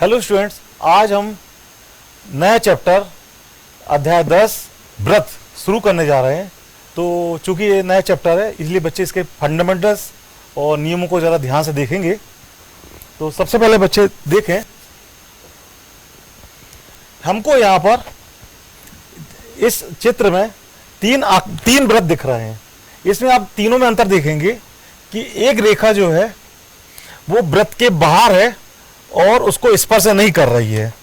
Hello students, आज हम नया चैप्टर अध्याय 10 व्रत शुरू करने जा रहे हैं। तो चूंकि ये नया चैप्टर है इसलिए बच्चे इसके फंडामेंटल्स और नियमों को ज़रा ध्यान से देखेंगे। तो सबसे पहले बच्चे देखें, हमको यहाँ पर इस चित्र में तीन व्रत दिख रहे हैं। इसमें आप तीनों में अंतर देखेंगे कि एक रेखा जो है वो व्रत के बाहर है और उसको स्पर्श नहीं कर रही है।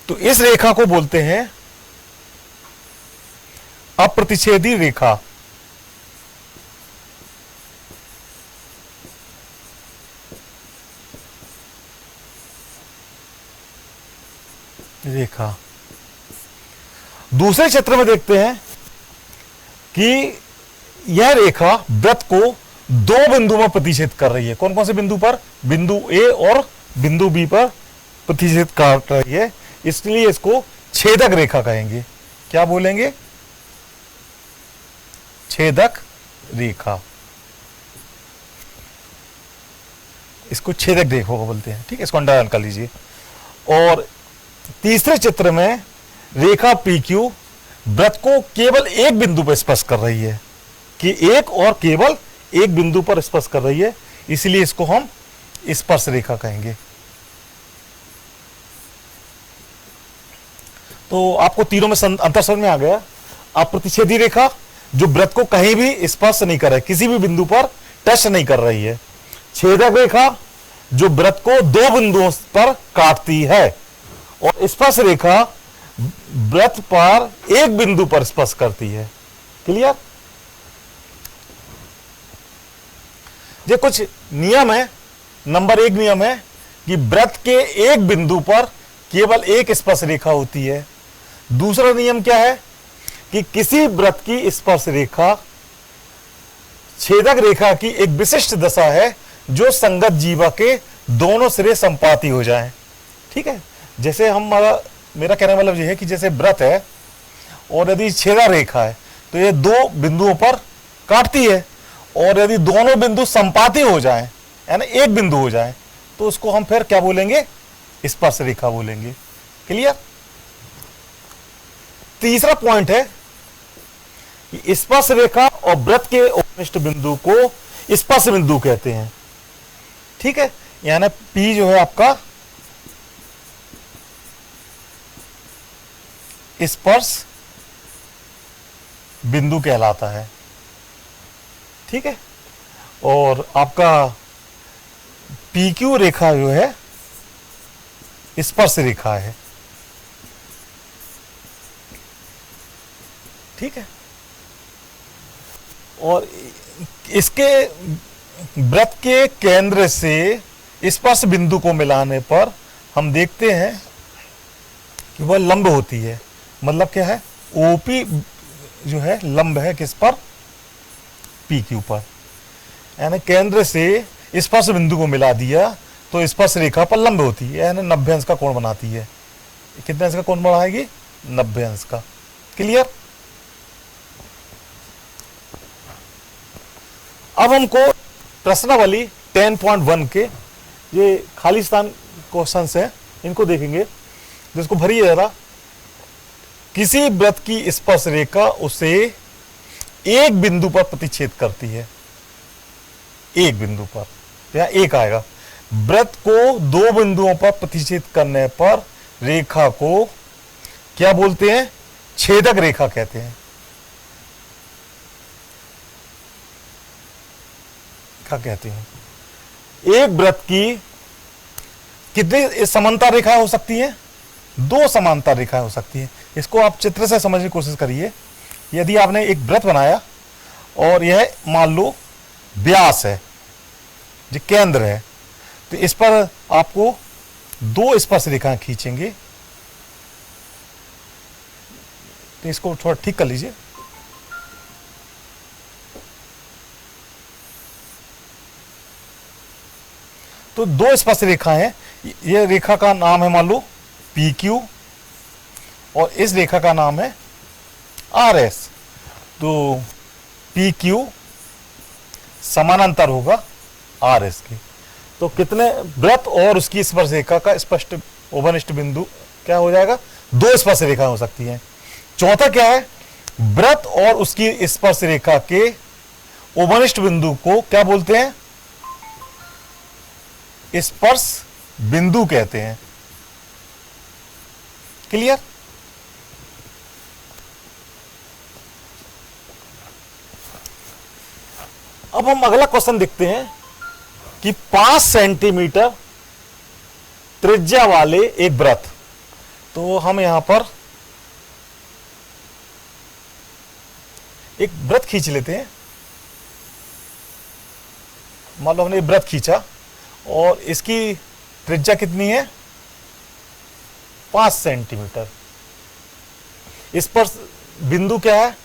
तो इस रेखा को बोलते हैं अप्रतिच्छेदी रेखा। रेखा दूसरे चित्र में देखते हैं कि यह रेखा व्रत को दो बिंदु में प्रतिच्छेद कर रही है। कौन कौन से बिंदु पर? बिंदु ए और बिंदु बी पर प्रतिच्छेद कर रही है, इसलिए इसको छेदक रेखा कहेंगे। क्या बोलेंगे? छेदक रेखा। इसको छेदक रेखा को बोलते हैं। ठीक है, इसको अंडरलाइन कर लीजिए। और तीसरे चित्र में रेखा पी क्यू व्रत को केवल एक बिंदु पर स्पर्श कर रही है, कि एक और केवल एक बिंदु पर स्पर्श कर रही है, इसलिए इसको हम स्पर्श रेखा कहेंगे। तो आपको तीनों में अंतर समझ में आ गया। अप्रतिच्छेदी रेखा जो व्रत को कहीं भी स्पर्श नहीं कर रही, किसी भी बिंदु पर टच नहीं कर रही है। छेदक रेखा जो व्रत को दो बिंदुओं पर काटती है। और स्पर्श रेखा व्रत पर एक बिंदु पर स्पर्श करती है। क्लियर? ये कुछ नियम है। नंबर 1 नियम है कि व्रत के एक बिंदु पर केवल एक स्पर्श रेखा होती है। दूसरा नियम क्या है कि किसी व्रत की स्पर्श रेखा छेदक रेखा की एक विशिष्ट दशा है जो संगत जीवा के दोनों सिरे संपाती हो जाएं। ठीक है, जैसे मेरा कहने मतलब यह है कि जैसे व्रत है और यदि छेदक रेखा है तो ये दो बिंदुओं पर काटती है, और यदि दोनों बिंदु संपाती हो जाएं, यानी एक बिंदु हो जाए, तो उसको हम फिर क्या बोलेंगे? स्पर्श रेखा बोलेंगे। क्लियर? तीसरा पॉइंट है कि स्पर्श रेखा और व्रत के उपनिष्ठ बिंदु को स्पर्श बिंदु कहते हैं। ठीक है, यानी पी जो है आपका स्पर्श बिंदु कहलाता है। ठीक है, और आपका PQ रेखा जो है स्पर्श रेखा है। ठीक है, और इसके व्रत के केंद्र से स्पर्श बिंदु को मिलाने पर हम देखते हैं कि वह लंब होती है। मतलब क्या है? OP जो है लंब है किस पर? PQ पर। यानी केंद्र से स्पर्श बिंदु को मिला दिया तो स्पर्श रेखा पर लंब होती है, यानी 90 अंश का कोण बनाती है। कितने अंश का कोण बनाएगी? 90 अंश का। क्लियर? अब हमको प्रश्नावली 10.1 के ये खाली स्थान क्वेश्चंस हैं, इनको देखेंगे, जिसको भरिए जरा। किसी व्रत की स्पर्श रेखा उसे एक बिंदु पर प्रतिच्छेद करती है। एक बिंदु पर, तो यहां एक आएगा। व्रत को दो बिंदुओं पर प्रतिच्छेद करने पर रेखा को क्या बोलते हैं? छेदक रेखा कहते हैं। क्या कहते हैं? एक व्रत की कितनी समांतर रेखाएं हो सकती हैं? दो समांतर रेखाएं हो सकती हैं। इसको आप चित्र से समझने की कोशिश करिए। यदि आपने एक व्रत बनाया और यह मान लो व्यास है, जो केंद्र है, तो इस पर आपको दो स्पर्श रेखाएं खींचेंगे। तो इसको थोड़ा ठीक कर लीजिए। तो दो स्पर्श रेखा है। यह रेखा का नाम है मान लो PQ और इस रेखा का नाम है RS। तो PQ समानांतर होगा RS के। तो कितने व्रत और उसकी स्पर्श रेखा का स्पष्ट ओवनिष्ठ बिंदु क्या हो जाएगा, दो स्पर्श रेखा हो सकती हैं। चौथा क्या है, वृत्त और उसकी स्पर्श रेखा के ओवनिष्ठ बिंदु को क्या बोलते हैं, स्पर्श बिंदु कहते हैं। क्लियर? अब हम अगला क्वेश्चन देखते हैं कि 5 सेंटीमीटर त्रिज्या वाले एक वृत्त, तो हम यहां पर एक वृत्त खींच लेते हैं। मान लो हमने वृत्त खींचा और इसकी त्रिज्या कितनी है, 5 सेंटीमीटर। इस पर बिंदु क्या है,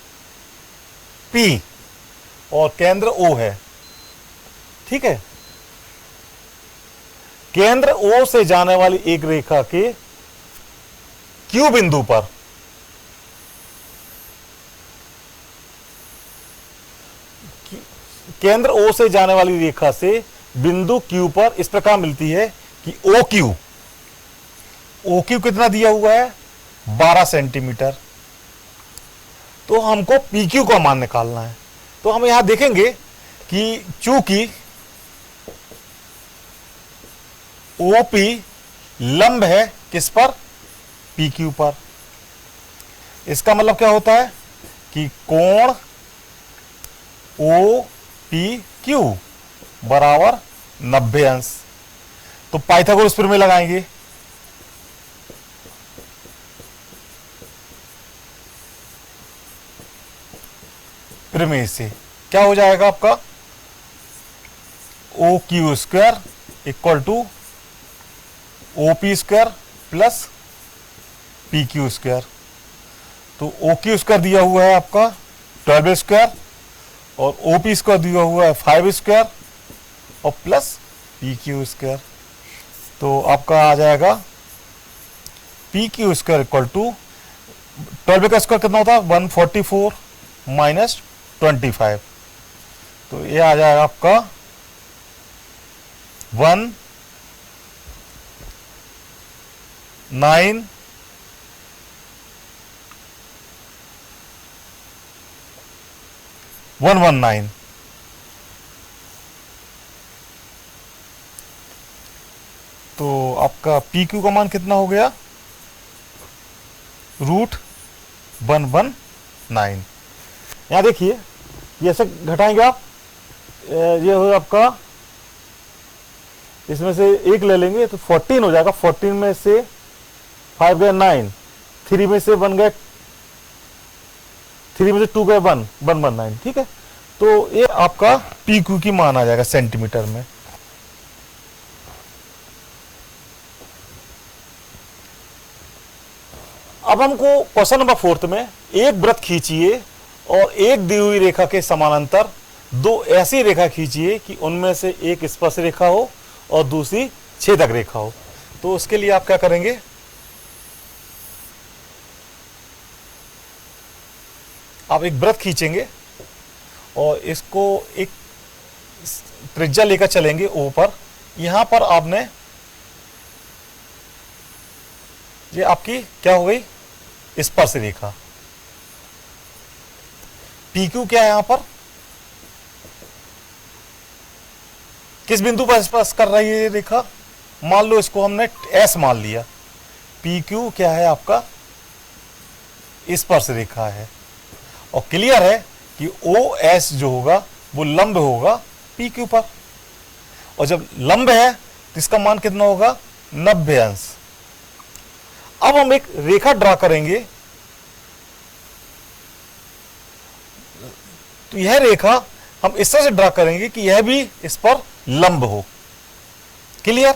P, और केंद्र O है। ठीक है, केंद्र O से जाने वाली एक रेखा के Q बिंदु पर केंद्र O से जाने वाली रेखा से बिंदु Q पर इस प्रकार मिलती है कि OQ कितना दिया हुआ है, 12 सेंटीमीटर। तो हमको PQ का मान निकालना है। तो हम यहां देखेंगे कि चूंकि OP लंब है किस पर, PQ पर, इसका मतलब क्या होता है कि कोण OPQ बराबर 90 अंश। तो पाइथागोरस प्रमेय लगाएंगे। प्रमेय से क्या हो जाएगा आपका, OQ square equal to OP square plus PQ square. तो OQ स्क्वायर दिया हुआ है आपका 12 स्क्वायर और OP स्क्वायर दिया हुआ है 5 स्क्वायर और प्लस PQ स्क्वायर। तो आपका आ जाएगा PQ स्क्वायर इक्वल टू 12 का स्क्वायर कितना होता है, 144 माइनस 25। तो ये आ जाएगा आपका 119। तो आपका PQ का मान कितना हो गया, √119। यहां देखिए, ये ऐसे घटाएंगे आप, ये हो आपका, इसमें से एक ले लेंगे तो 14 हो जाएगा। 14 में से 5 गए 9, 3 में से 1 गए, 3 में से 2 गए 1, 119। ठीक है, तो ये आपका PQ की मान आ जाएगा सेंटीमीटर में। अब हमको क्वेश्चन नंबर 4 में एक वृत्त खींचिए और एक दी हुई रेखा के समानांतर दो ऐसी रेखा खींचिए कि उनमें से एक स्पर्श रेखा हो और दूसरी छेदक रेखा हो। तो उसके लिए आप क्या करेंगे, आप एक वृत्त खींचेंगे और इसको एक त्रिज्या लेकर चलेंगे O पर। यहां पर आपने, ये आपकी क्या हो गई, स्पर्श रेखा। PQ क्या है, यहां पर किस बिंदु पर स्पर्श कर रही है ये रेखा, मान लो इसको हमने S मान लिया। PQ क्या है आपका, स्पर्श रेखा है। और क्लियर है कि OS जो होगा वो लंब होगा PQ पर, और जब लंब है तो इसका मान कितना होगा, 90 अंश। अब हम एक रेखा ड्रा करेंगे, तो यह रेखा हम इस तरह से ड्रा करेंगे कि यह भी इस पर लंब हो। क्लियर?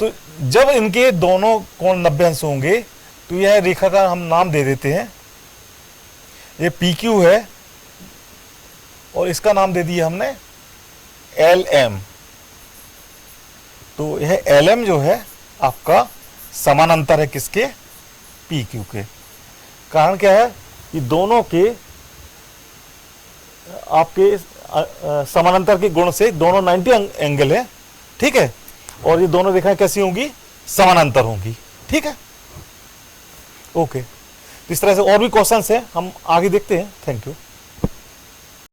तो जब इनके दोनों कोण 90 अंश होंगे तो यह रेखा का हम नाम दे देते हैं, ये PQ है और इसका नाम दे दिया हमने LM। तो यह LM जो है आपका समानांतर है किसके, PQ के। कारण क्या है कि दोनों के आपके समानांतर के गुण से दोनों 90 एंगल है। ठीक है, और ये दोनों रेखाएं कैसी होंगी, समानांतर होंगी। ठीक है, ओके। तो इस तरह से और भी क्वेश्चंस हैं, हम आगे देखते हैं। Thank you.